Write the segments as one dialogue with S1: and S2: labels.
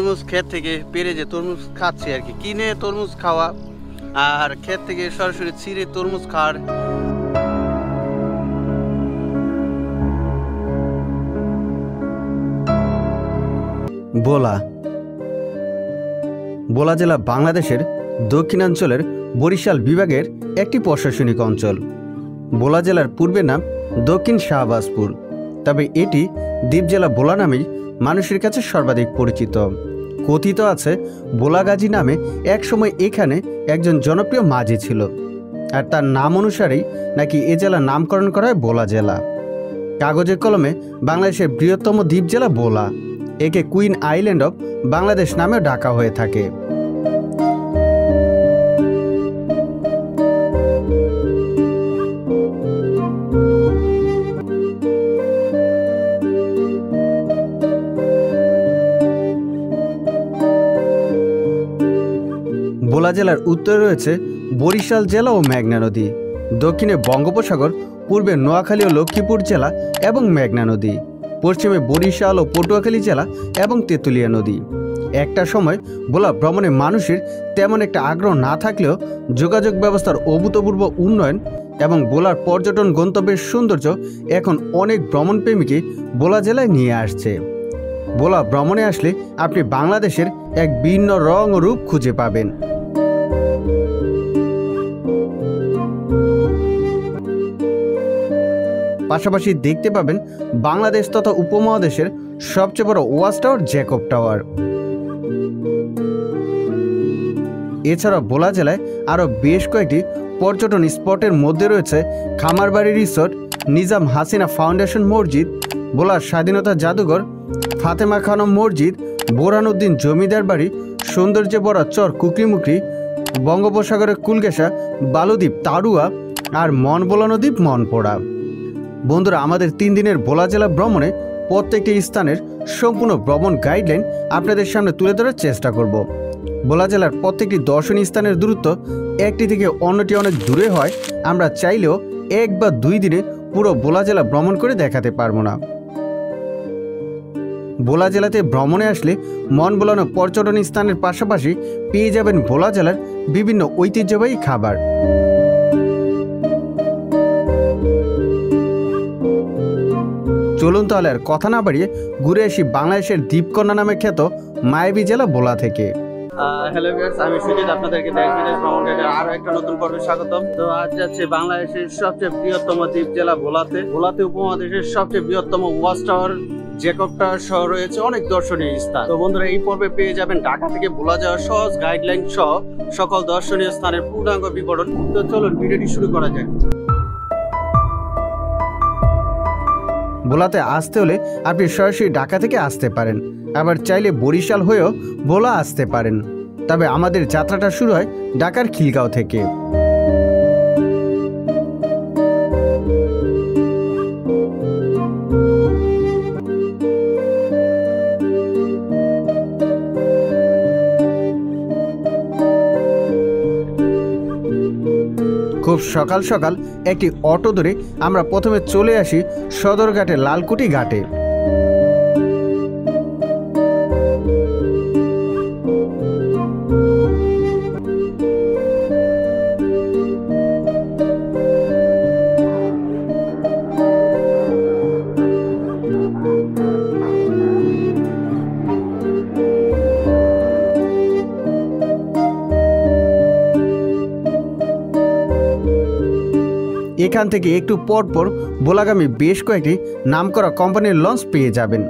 S1: তরমুজ ক্ষেত থেকে পেরে যে তরমুজ খাচ্ছি আর কি, কিনে তরমুজ খাওয়া আর ক্ষেত থেকে সরাসরি ছিঁড়ে তরমুজ খাওয়ার ভোলা জেলা বাংলাদেশের দক্ষিণাঞ্চলের বরিশাল বিভাগের একটি প্রশাসনিক অঞ্চল। ভোলা জেলার পূর্বের নাম দক্ষিণ শাহবাজপুর, তবে এটি দ্বীপ জেলা ভোলা নামেই মানুষের কাছে সর্বাধিক পরিচিত। কথিত আছে ভোলা গাজী নামে একসময় এখানে একজন জনপ্রিয় মাঝি ছিল, আর তার নাম অনুসারেই নাকি এ জেলার নামকরণ করা হয় ভোলা জেলা। কাগজে কলমে বাংলাদেশের বৃহত্তম দ্বীপ জেলা ভোলা, একে কুইন আইল্যান্ড অফ বাংলাদেশ নামেও ডাকা হয়ে থাকে। ভোলা জেলার উত্তরে রয়েছে বরিশাল জেলা ও মেঘনা নদী, দক্ষিণে বঙ্গোপসাগর, পূর্বে নোয়াখালী ও লক্ষ্মীপুর জেলা এবং মেঘনা নদী, পশ্চিমে বরিশাল ও পটুয়াখালী জেলা এবং তেঁতুলিয়া নদী। একটা সময় ভোলা ভ্রমণে মানুষের তেমন একটা আগ্রহ না থাকলেও যোগাযোগ ব্যবস্থার অভূতপূর্ব উন্নয়ন এবং ভোলার পর্যটন গন্তব্যের সৌন্দর্য এখন অনেক ভ্রমণপ্রেমীকে ভোলা জেলায় নিয়ে আসছে। ভোলা ভ্রমণে আসলে আপনি বাংলাদেশের এক ভিন্ন রং ও রূপ খুঁজে পাবেন। পাশাপাশি দেখতে পাবেন বাংলাদেশ তথা উপমহাদেশের সবচেয়ে বড় ওয়াচ টাওয়ার জ্যাকব টাওয়ার। এছাড়া ভোলা জেলায় আরও বেশ কয়েকটি পর্যটন স্পটের মধ্যে রয়েছে খামারবাড়ি রিসোর্ট, নিজাম হাসিনা ফাউন্ডেশন মসজিদ, ভোলার স্বাধীনতা জাদুঘর, ফাতেমা খানম মসজিদ, বোরহানউদ্দিন জমিদার বাড়ি, সৌন্দর্যে ভরা চর কুকরিমুকরি, বঙ্গোপসাগরের কুলগেশা, বালুদ্বীপ তাড়ুয়া আর মন বোলানো দ্বীপ মনপোড়া। বন্ধুরা, আমাদের 3 দিনের ভোলা জেলা ভ্রমণে প্রত্যেকটি স্থানের সম্পূর্ণ ভ্রমণ গাইডলাইন আপনাদের সামনে তুলে ধরার চেষ্টা করব। ভোলা জেলার প্রত্যেকটি দর্শনীয় স্থানের দূরত্ব একটি থেকে অন্যটি অনেক দূরে হয়, আমরা চাইলেও 1 বা 2 দিনে পুরো ভোলা জেলা ভ্রমণ করে দেখাতে পারবো না। ভোলা জেলাতে ভ্রমণে আসলে মন ভোলানো পর্যটন স্থানের পাশাপাশি পেয়ে যাবেন ভোলা জেলার বিভিন্ন ঐতিহ্যবাহী খাবার। চলুন তাহলে আর কথা না বাড়িয়ে ঘুরে আসি বাংলাদেশের দ্বীপকন্যা নামে খ্যাত মায়াবী জেলা ভোলা থেকে। হ্যালো ভিউয়ার্স, আমি সুজিত, আপনাদেরকে দেশ বিদেশ ভ্রমণ গাইডের আরো একটা নতুন পর্বে স্বাগতম। তো আজ যাচ্ছে বাংলাদেশের সবচেয়ে বৃহত্তম দ্বীপ জেলা ভোলাতে উপমহাদেশের সবচেয়ে বৃহত্তম ওয়াচ টাওয়ার জ্যাকব টাওয়ার সহ রয়েছে অনেক দর্শনীয় স্থান। তো বন্ধুরা, এই পর্বে পেয়ে যাবেন ঢাকা থেকে ভোলা যাওয়ার সহজ গাইডলাইন সহ সকল দর্শনীয় স্থানের পূর্ণাঙ্গ বিবরণ। তো চলুন ভিডিওটি শুরু করা যাক। ভোলাতে আসতে হলে আপনি সরাসরি ঢাকা থেকে আসতে পারেন, আবার চাইলে বরিশাল হয়েও ভোলা আসতে পারেন। তবে আমাদের যাত্রাটা শুরু হয় ঢাকার খিলগাঁও থেকে। খুব সকাল সকাল একটি অটো ধরে আমরা প্রথমে চলে আসি সদরঘাটের লালকুটি ঘাটে। এখান থেকে একটু পরপর ভোলাগামী বেশ কয়েকটি নামকরা কোম্পানির লঞ্চ পেয়ে যাবেন,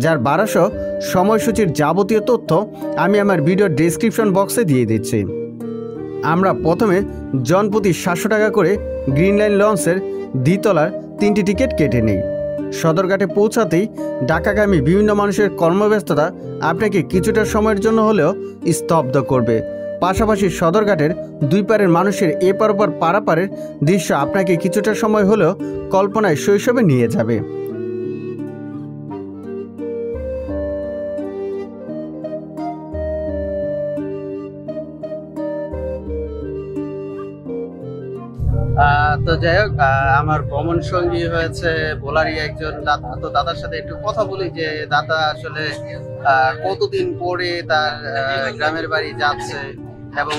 S1: যার ভাড়াসহ সময়সূচির যাবতীয় তথ্য আমি আমার ভিডিওর ডেসক্রিপশন বক্সে দিয়ে দিচ্ছি। আমরা প্রথমে জনপ্রতি 700 টাকা করে গ্রিন লাইন লঞ্চের দ্বিতলার 3টি টিকিট কেটে নিই। সদরঘাটে পৌঁছাতেই ঢাকাগামী বিভিন্ন মানুষের কর্মব্যস্ততা আপনাকে কিছুটা সময়ের জন্য হলেও স্তব্ধ করবে। পাশাপাশি সদরঘাটের 2 পারের মানুষের এপার ওপার পারাপারের দৃশ্য আপনাকে কিছুটা সময় হলেও কল্পনায় শৈশবে নিয়ে যাবে। তো যাই হোক, আমার ভ্রমণ সঙ্গী হয়েছে ভোলারই একজন দাদা। তো দাদার সাথে একটু কথা বলি যে দাদা আসলে কতদিন পরে তার গ্রামের বাড়ি যাচ্ছে এবং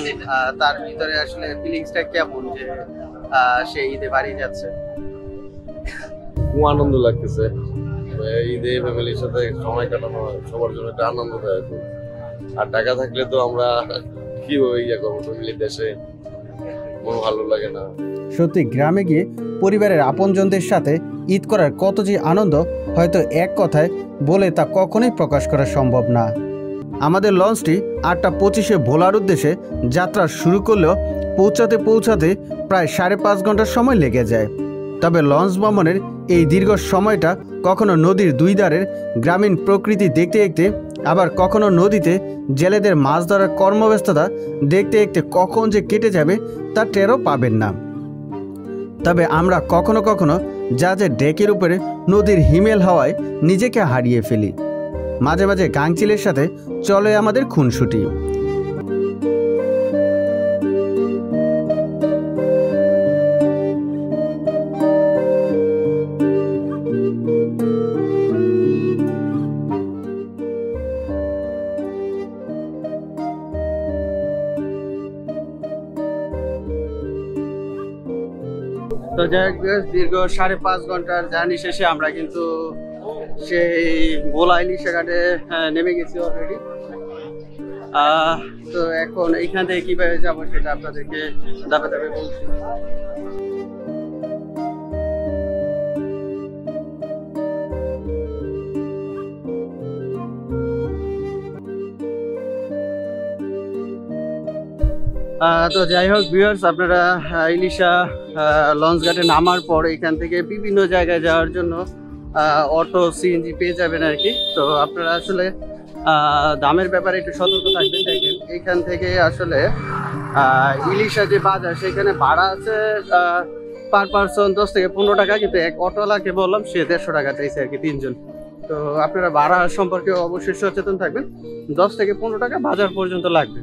S1: তার ভিতরে আসলে ফিলিংসটা কেমন যে সে ঈদে বাড়ি যাচ্ছে।
S2: খুব আনন্দ লাগতেছে। ঈদে ফ্যামিলির সাথে সময় কাটানো সবার জন্য একটা আনন্দদায়ক। আর টাকা থাকলে তো আমরা কিভাবে ইয়ে করবো, ফ্যামিলির দেশে মন ভালো লাগে না।
S1: সত্যি গ্রামে গিয়ে পরিবারের আপনজনদের সাথে ঈদ করার কত যে আনন্দ হয়তো এক কথায় বলে তা কখনোই প্রকাশ করা সম্ভব না। আমাদের লঞ্চটি 8:25-এ ভোলার উদ্দেশ্যে যাত্রা শুরু করলেও পৌঁছাতে প্রায় 5.5 ঘন্টার সময় লেগে যায়। তবে লঞ্চ ভ্রমণের এই দীর্ঘ সময়টা কখনো নদীর দুই ধারের গ্রামীণ প্রকৃতি দেখতে দেখতে, আবার কখনো নদীতে জেলেদের মাছ ধরার কর্মব্যস্ততা দেখতে দেখতে কখন যে কেটে যাবে তা টেরও পাবেন না। তবে আমরা কখনো কখনো জাহাজের ডেকের উপরে নদীর হিমেল হাওয়ায় নিজেকে হারিয়ে ফেলি। মাঝে মাঝে গাংচিলের সাথে চলে আমাদের খুনসুটি। তো যাই হোক, দীর্ঘ 5.5 ঘন্টার জার্নি শেষে আমরা কিন্তু সেই ভোলা ইলিশা ঘাটে নেমে গেছি অলরেডি। তো এখন এইখান থেকে কিভাবে যাবো সেটা আপনাদেরকে ধাপে ধাপে বলছি। তো যাই হোক ভিউয়ার্স, আপনারা ইলিশা লঞ্চ ঘাটে নামার পর এখান থেকে বিভিন্ন জায়গায় যাওয়ার জন্য অটো সিএনজি পেয়ে যাবেন আর কি। তো আপনারা আসলে দামের ব্যাপারে একটু সতর্ক থাকবেন। দেখেন এখান থেকে আসলে ইলিশা যে বাজার সেখানে ভাড়া আছে পার পার্সন 10 থেকে 15 টাকা, কিন্তু এক অটোওয়ালাকে বললাম সে 150 টাকা চাইছে আর কি 3 জন। তো আপনারা ভাড়া সম্পর্কে অবশ্যই সচেতন থাকবেন। 10 থেকে 15 টাকা বাজার পর্যন্ত লাগবে।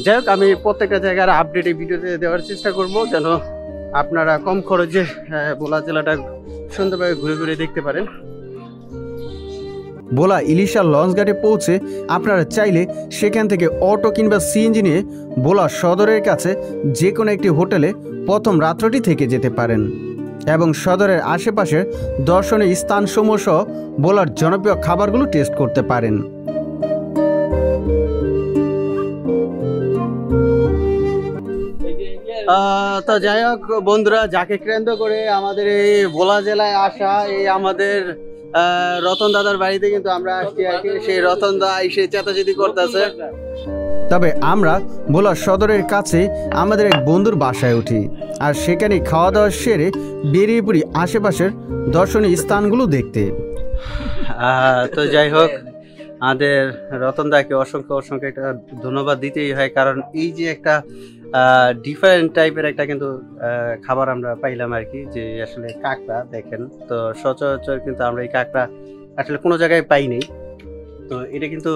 S1: যাই হোক, আমি প্রত্যেকটা জায়গার আপডেট এই ভিডিওতে দেওয়ার চেষ্টা করব যেন আপনারা কম খরচে ভোলা জেলাটা সুন্দরভাবে ঘুরে ঘুরে দেখতে পারেন। ভোলা ইলিশা লঞ্চ ঘাটে পৌঁছে আপনারা চাইলে সেখান থেকে অটো কিংবা সিএনজি নিয়ে ভোলা সদরের কাছে যে কোনো একটি হোটেলে প্রথম রাত্রটি থেকে যেতে পারেন এবং সদরের আশেপাশের দর্শনীয় স্থানসমূহ সহ ভোলার জনপ্রিয় খাবারগুলো টেস্ট করতে পারেন। তো যাই হোক বন্ধুরা, যাকে কেন্দ্র করে আমাদের এই ভোলা জেলায় আসা, এই আমাদের রতন দাদার বাড়িতে কিন্তু আমরা আসছি আর কি। সেই রতন দা এসে চেতাচেতি করতেছে। তবে আমরা ভোলা সদরের কাছে আমাদের এক বন্ধুর বাসায় উঠি আর সেখানে খাওয়া দাওয়া সেরে বেরিয়ে পড়ি আশেপাশের দর্শনীয় স্থানগুলো দেখতে। তো যাই হোক, আমাদের রতন দাকে অসংখ্য একটা ধন্যবাদ দিতেই হয়, কারণ এই যে একটা ডিফারেন্ট টাইপের একটা কিন্তু খাবার আমরা পাইলাম আর কি, যে আসলে কাঁকড়া। দেখেন তো সচরাচর কিন্তু আমরা এই কাঁকড়া আসলে কোনো জায়গায় পাই নাই। তো এটা কিন্তু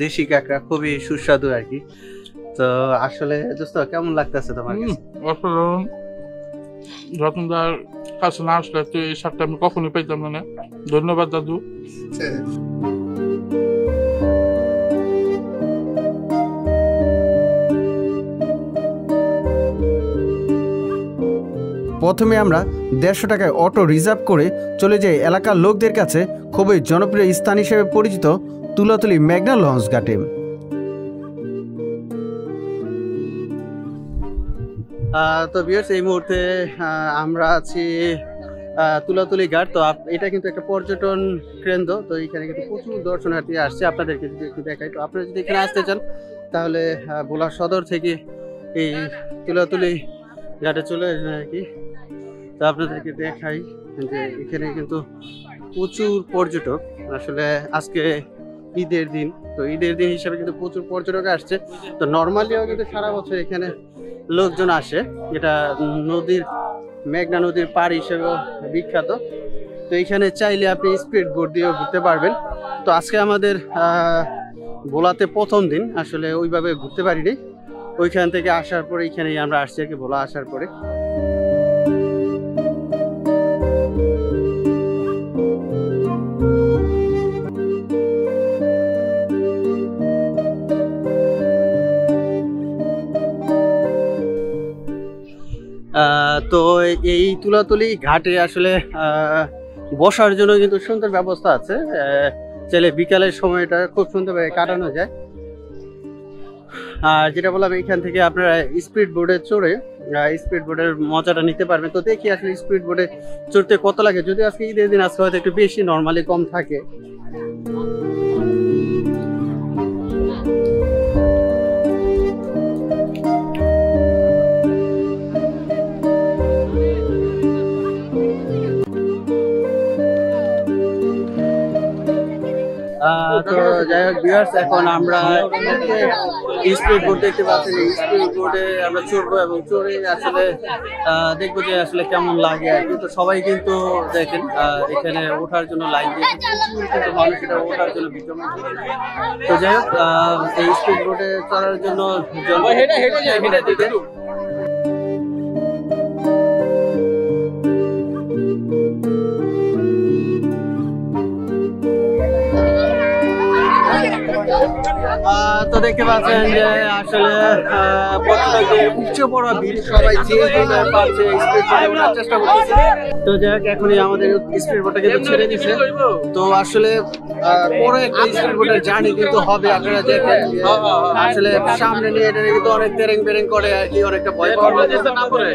S1: দেশি কাঁকড়া, খুবই সুস্বাদু আর কি। তো আসলে দোস্ত কেমন লাগতেছে তোমার কাছে?
S3: রতনদার কাছে না আসলে তো এই শাকটা আমি কখনোই পাইতাম না। ধন্যবাদ দাদু।
S1: প্রথমে আমরা 150 টাকায় অটো রিজার্ভ করে চলে যাই এলাকার লোকদের কাছে খুবই জনপ্রিয় স্থান হিসেবে পরিচিত তুলাতুলি মেঘনা লঞ্চ ঘাটে। তো ভিউয়ার্স, এই মুহূর্তে আমরা আছি তুলাতুলি ঘাট। তো এটা কিন্তু একটা পর্যটন কেন্দ্র। তো এখানে কিন্তু প্রচুর দর্শনার্থী আসছে। আপনাদেরকে যদি একটু দেখাই, তো আপনারা যদি এখানে আসতে চান তাহলে ভোলা সদর থেকে এই তুলাতুলি ঘাটে চলে আসবেন আর কি। তো আপনাদেরকে দেখাই যে এখানে কিন্তু প্রচুর পর্যটক। আসলে আজকে ঈদের দিন, তো ঈদের দিন হিসাবে কিন্তু প্রচুর পর্যটক আসছে। তো নর্মালিও কিন্তু সারা বছর এখানে লোকজন আসে। এটা নদীর মেঘনা নদীর পাড় হিসেবেও বিখ্যাত। তো এখানে চাইলে আপনি স্পিড বোট দিয়েও ঘুরতে পারবেন। তো আজকে আমাদের ভোলাতে প্রথম দিন, আসলে ওইভাবে ঘুরতে পারিনি। ওইখান থেকে আসার পরে এখানেই আমরা আসছি আর কি, ভোলা আসার পরে।
S4: তো এই তুলাতুলি ঘাটে আসলে বসার জন্য কিন্তু সুন্দর ব্যবস্থা আছে। চাইলে বিকালের সময়টা খুব সুন্দরভাবে কাটানো যায়। আর যেটা বললাম, এখান থেকে আপনারা স্পিড বোর্ডে চড়ে স্পিড বোর্ডের মজাটা নিতে পারবেন। তো দেখি আসলে স্পিড বোর্ডে চড়তে কত লাগে। যদি আজকে ঈদের দিন আজকে হয়তো একটু বেশি, নর্মালি কম থাকে। তো যাই হোক ভিউয়ার্স, এখন আমরা স্পিড বোর্ড দেখতে পাচ্ছি। স্পিড বোর্ডে আমরা চড়বো এবং চড়ে আসলে দেখবো যে আসলে কেমন লাগে আর কি। তো সবাই কিন্তু দেখেন এখানে ওঠার জন্য লাইন দিয়েছে, কিন্তু মানুষ এটা ওঠার জন্য বিচরণ। তো যাই হোক, এই স্পিড বোর্ডে চড়ার জন্য দিকে তো দেখতে পাচ্ছেন যে আসলে পর্যটকদের উচ্চ বড় ভিড়, সবাই যে পারছে স্পিড বোটে ওঠার চেষ্টা করতেছে। তো যাই হোক, এখনই আমাদের স্পিড বোটটা কিন্তু ছেড়ে দিচ্ছে। তো আসলে পরে একটা স্পিড বোটের জার্নি কিন্তু হবে। আপনারা দেখেন আসলে সামনে নিয়ে এটা কিন্তু অনেক তেরেং বেরেং করে আর কি, অনেকটা ভয় পাওয়ার না করে।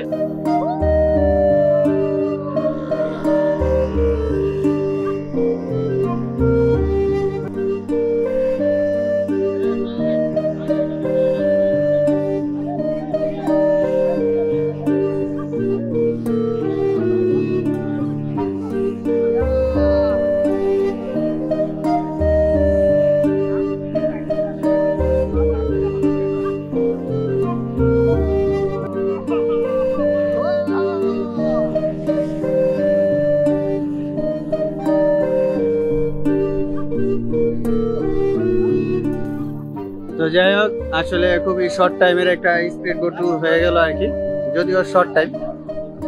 S4: তো যাই হোক, আসলে খুবই শর্ট টাইমের একটা স্পিড বোট ট্যুর হয়ে গেল আর কি। যদিও শর্ট টাইম,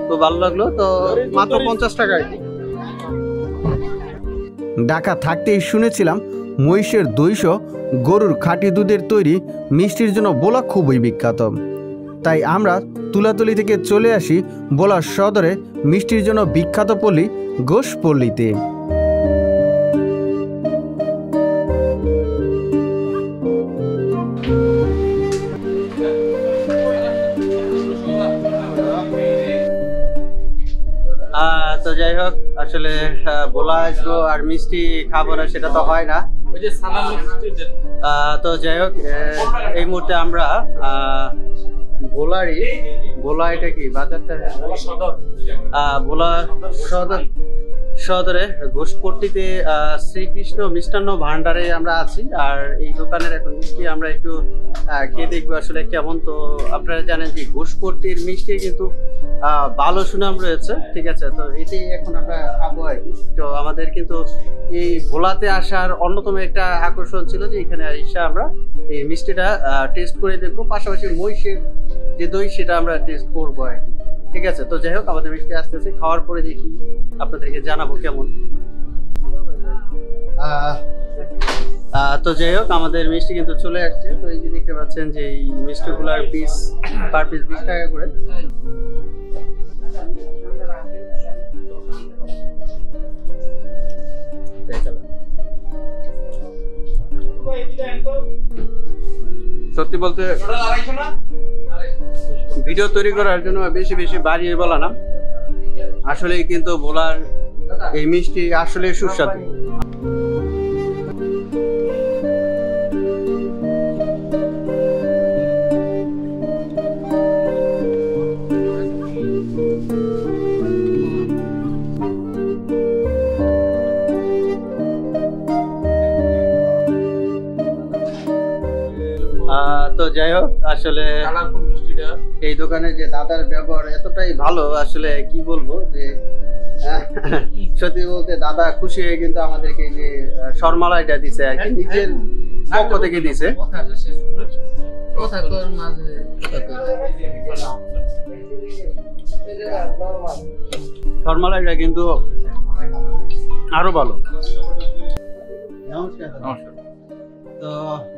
S4: খুব ভালো লাগলো। তো মাত্র 50 টাকা আর কি।
S1: ঢাকা থাকতেই শুনেছিলাম মহিষের দইশ, গরুর খাঁটি দুধের তৈরি মিষ্টির জন্য ভোলা খুবই বিখ্যাত। তাই আমরা তুলাতুলি থেকে চলে আসি ভোলা সদরে মিষ্টির জন্য বিখ্যাত পল্লী ঘোষপল্লীতে।
S4: তো যাই হোক, আসলে ভোলা আসবো আর মিষ্টি খাবো না সেটা তো হয় না। তো যাই হোক, এই মুহূর্তে আমরা ভোলা এটা কি বাজারটা, ভোলা সদরে ঘোষপট্টিতে শ্রীকৃষ্ণ মিষ্টান্ন ভান্ডারে আমরা আছি। আর এই দোকানের এখন মিষ্টি আমরা একটু খেয়ে দেখবো আসলে কেমন। তো আপনারা জানেন যে ঘোষপট্টির মিষ্টি কিন্তু ভালো সুনাম রয়েছে, ঠিক আছে। তো এটাই এখন আমরা খাবো আর কি। তো আমাদের কিন্তু এই ভোলাতে আসার অন্যতম একটা আকর্ষণ ছিল যে এখানে এসে আমরা এই মিষ্টিটা টেস্ট করে দেখবো, পাশাপাশি মহিষের যে দই সেটা আমরা টেস্ট করবো আর কি, ঠিক আছে। তো যাই হোক, আমাদের মিষ্টি আসতেছে, খাওয়ার পরে দেখি আপনাদেরকে জানাবো কেমন। তো যাই হোক, আমাদের মিষ্টি কিন্তু চলে আসছে। তো এই যে দেখতে পাচ্ছেন যে এই মিষ্টিগুলার পিস পার পিস 20 টাকা করে।
S3: সত্যি বলতে
S4: ভিডিও তৈরি করার জন্য বেশি বেশি বাড়িয়ে বলা না, আসলেই কিন্তু ভোলার এই মিষ্টি আসলে সুস্বাদু। তো যাই হোক, আসলে এই দোকানে যে দাদার ব্যবহার এতটাই ভালো, আসলে কি বলবো যে সত্যি বলতে দাদা খুশি হয়ে কিন্তু আমাদেরকে যে শর্মালাইটা দিছে আর কি, নিজের পক্ষ থেকে দিছে। শর্মালাইটা কিন্তু আরো ভালো। নমস্কার। তো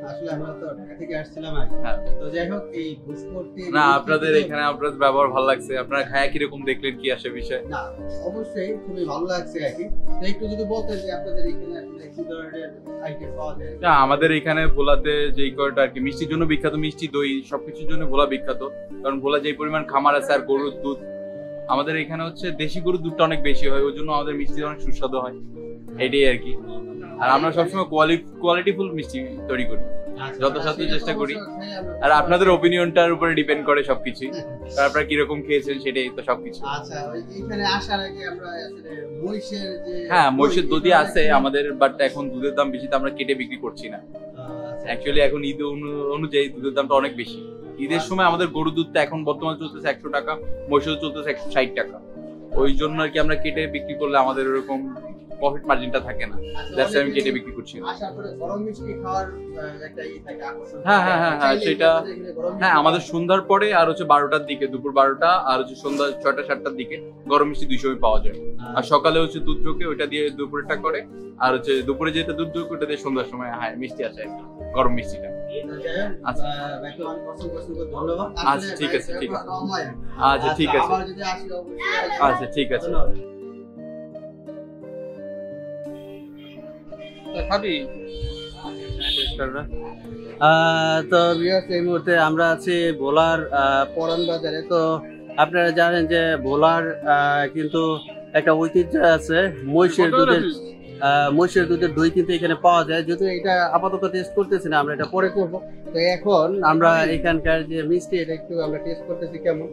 S4: আসলে আমরা তো ঢাকা থেকে আসছিলাম আর কি।
S5: হ্যাঁ।
S4: তো যাই হোক এই ঘুষখোরটির
S5: না আপনাদের এখানে আপনাদের ব্যবহার ভালো লাগছে, আপনারা খায়া কিরকম দেখলেন, কি আসে বিষয়?
S4: না অবশ্যই খুবই ভালো লাগছে আর কি। তো একটু যদি বলতেন যে আপনাদের এখানে আসলে কি ধরনের আইটেম পাওয়া যায়?
S5: না আমাদের এখানে ভোলাতে যেই কয়টা আর কি মিষ্টির জন্য বিখ্যাত, মিষ্টি দই সবকিছুর জন্য ভোলা বিখ্যাত। কারণ ভোলা যে পরিমাণ খামার আছে আর গরুর দুধ, আমাদের এখানে হচ্ছে দেশি গরুর দুধটা অনেক বেশি হয়, ওই জন্য আমাদের মিষ্টি অনেক সুস্বাদু হয়, এটাই আর কি। আর আমরা সবসময় কোয়ালিটিফুল মিষ্টি তৈরি করি, যথাসাধ্য চেষ্টা করি। আর আপনাদের ওপিনিয়নটার উপরে ডিপেন্ড করে সবকিছুই, আপনারা কিরকম খেয়েছেন সেটাই তো সবকিছু।
S4: আচ্ছা এইখানে আসার আগে আমরা আসলে মহিষের যে
S5: হ্যাঁ মহিষের দধি আছে আমাদের, বাট এখন দুধের দাম বেশি তো আমরা কেটে বিক্রি করছি না। অ্যাকচুয়ালি এখন ঈদ অনুযায়ী দুধের দামটা অনেক বেশি। ঈদের সময় আমাদের গরুর দুধটা এখন বর্তমানে চলতেছে 100 টাকা, মহিষের দুধ চলতেছে 160 টাকা। ওই জন্য আর কি আমরা কেটে বিক্রি করলে আমাদের ওরকম প্রফিট মার্জিনটা থাকে না, দ্যাটস আমি কেটে বিক্রি করছি না।
S4: আসার পরে গরম মিষ্টি খাওয়ার একটা ই থাকে আকর্ষণ।
S5: হ্যাঁ সেটা হ্যাঁ আমাদের সন্ধ্যার পরে আর হচ্ছে 12টার দিকে, দুপুর 12টা আর হচ্ছে সন্ধ্যা 6টা 7টার দিকে গরম মিষ্টি 200 পাওয়া যায়। আর সকালে হচ্ছে দুধ ঢোকে, ওইটা দিয়ে দুপুরেরটা করে, আর হচ্ছে দুপুরে যেটা দুধ ঢোকে ওটা দিয়ে সন্ধ্যার সময় হ্যাঁ মিষ্টি আসে আর কি, গরম মিষ্টিটা। আচ্ছা আচ্ছা ঠিক আছে ঠিক আছে আচ্ছা ঠিক আছে আচ্ছা ঠিক আছে।
S3: খাবি
S4: তো ভিউয়ার্স এই মুহূর্তে আমরা আছি ভোলার পরান বাজারে। তো আপনারা জানেন যে ভোলার কিন্তু একটা ঐতিহ্য আছে, মহিষের দুধের দই কিন্তু এখানে পাওয়া যায়। যদিও এটা আপাতত টেস্ট করতেছি না, আমরা এটা পরে করব। তো এখন আমরা এখানকার যে মিষ্টি এটা একটু আমরা টেস্ট করতেছি কেমন।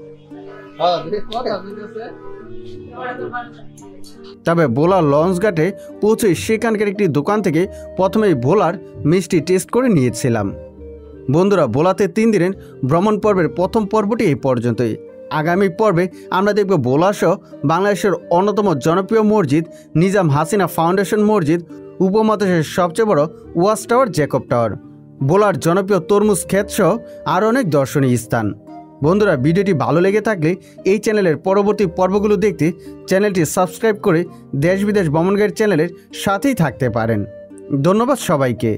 S1: তবে ভোলার লঞ্চঘাটে পৌঁছে সেখানকার একটি দোকান থেকে প্রথমেই ভোলার মিষ্টি টেস্ট করে নিয়েছিলাম। বন্ধুরা ভোলাতে 3 দিনের ভ্রমণ পর্বের প্রথম পর্বটি এই পর্যন্তই। আগামী পর্বে আমরা দেখব ভোলাসহ বাংলাদেশের অন্যতম জনপ্রিয় মসজিদ নিজাম হাসিনা ফাউন্ডেশন মসজিদ, উপমহাদেশের সবচেয়ে বড় ওয়াচ টাওয়ার জ্যাকব টাওয়ার, ভোলার জনপ্রিয় তরমুজ ক্ষেত সহ আরও অনেক দর্শনীয় স্থান। বন্ধুরা ভিডিওটি ভালো লেগে থাকলে এই চ্যানেলের পরবর্তী পর্বগুলো দেখতে চ্যানেলটি সাবস্ক্রাইব করে দেশ বিদেশ ভ্রমণ গাইড চ্যানেলের সাথেই থাকতে পারেন। ধন্যবাদ সবাইকে।